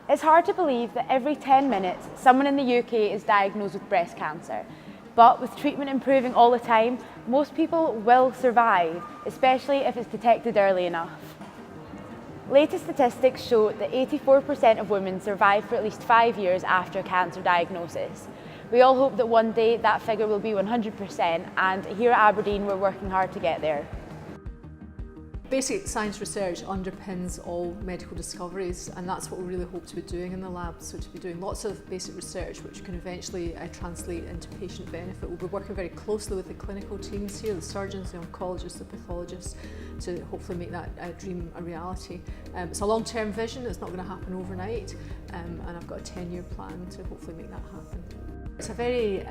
It's hard to believe that every 10 minutes, someone in the UK is diagnosed with breast cancer. But with treatment improving all the time, most people will survive, especially if it's detected early enough. Latest statistics show that 84% of women survive for at least 5 years after a cancer diagnosis. We all hope that one day that figure will be 100%, and here at Aberdeen we're working hard to get there. Basic science research underpins all medical discoveries, and that's what we really hope to be doing in the lab. So to be doing lots of basic research which can eventually translate into patient benefit. We'll be working very closely with the clinical teams here, the surgeons, the oncologists, the pathologists, to hopefully make that dream a reality. It's a long-term vision, it's not going to happen overnight, and I've got a 10-year plan to hopefully make that happen. It's a very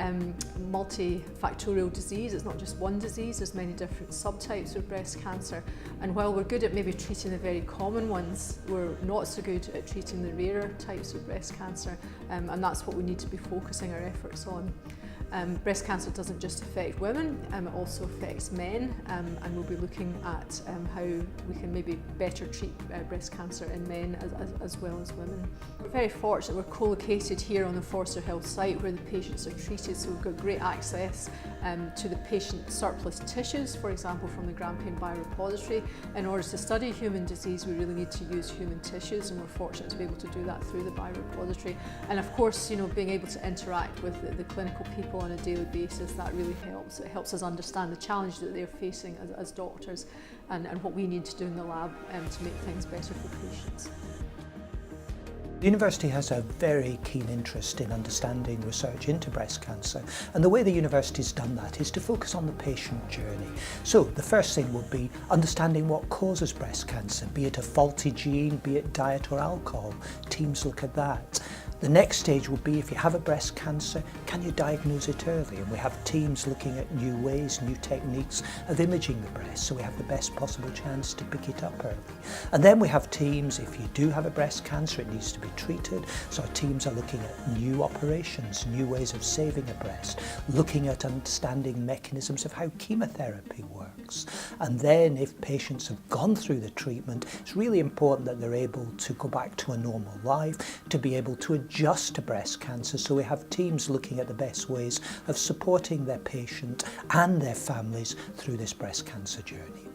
multifactorial disease. It's not just one disease, there's many different subtypes of breast cancer, and while we're good at maybe treating the very common ones, we're not so good at treating the rarer types of breast cancer, and that's what we need to be focusing our efforts on. Breast cancer doesn't just affect women, it also affects men, and we'll be looking at how we can maybe better treat breast cancer in men as well as women. We're very fortunate we're co-located here on the Forster Health site where the patients are treated, so we've got great access to the patient surplus tissues, for example from the Grampian Biorepository. In order to study human disease we really need to use human tissues, and we're fortunate to be able to do that through the Biorepository. And of course, you know, being able to interact with the clinical people on a daily basis, that really helps. It helps us understand the challenge that they're facing as doctors, and what we need to do in the lab to make things better for patients. The university has a very keen interest in understanding research into breast cancer, and the way the university's done that is to focus on the patient journey. So the first thing would be understanding what causes breast cancer, be it a faulty gene, be it diet or alcohol. Teams look at that. The next stage would be, if you have a breast cancer, can you diagnose it early? And we have teams looking at new ways, new techniques of imaging the breast, so we have the best possible chance to pick it up early. And then we have teams, if you do have a breast cancer, it needs to be treated. So our teams are looking at new operations, new ways of saving a breast, looking at understanding mechanisms of how chemotherapy works. And then if patients have gone through the treatment, it's really important that they're able to go back to a normal life, to be able to adjust to breast cancer. So we have teams looking at the best ways of supporting their patient and their families through this breast cancer journey.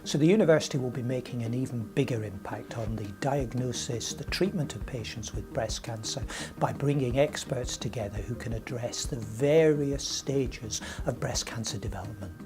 So the university will be making an even bigger impact on the diagnosis, the treatment of patients with breast cancer by bringing experts together who can address the various stages of breast cancer development.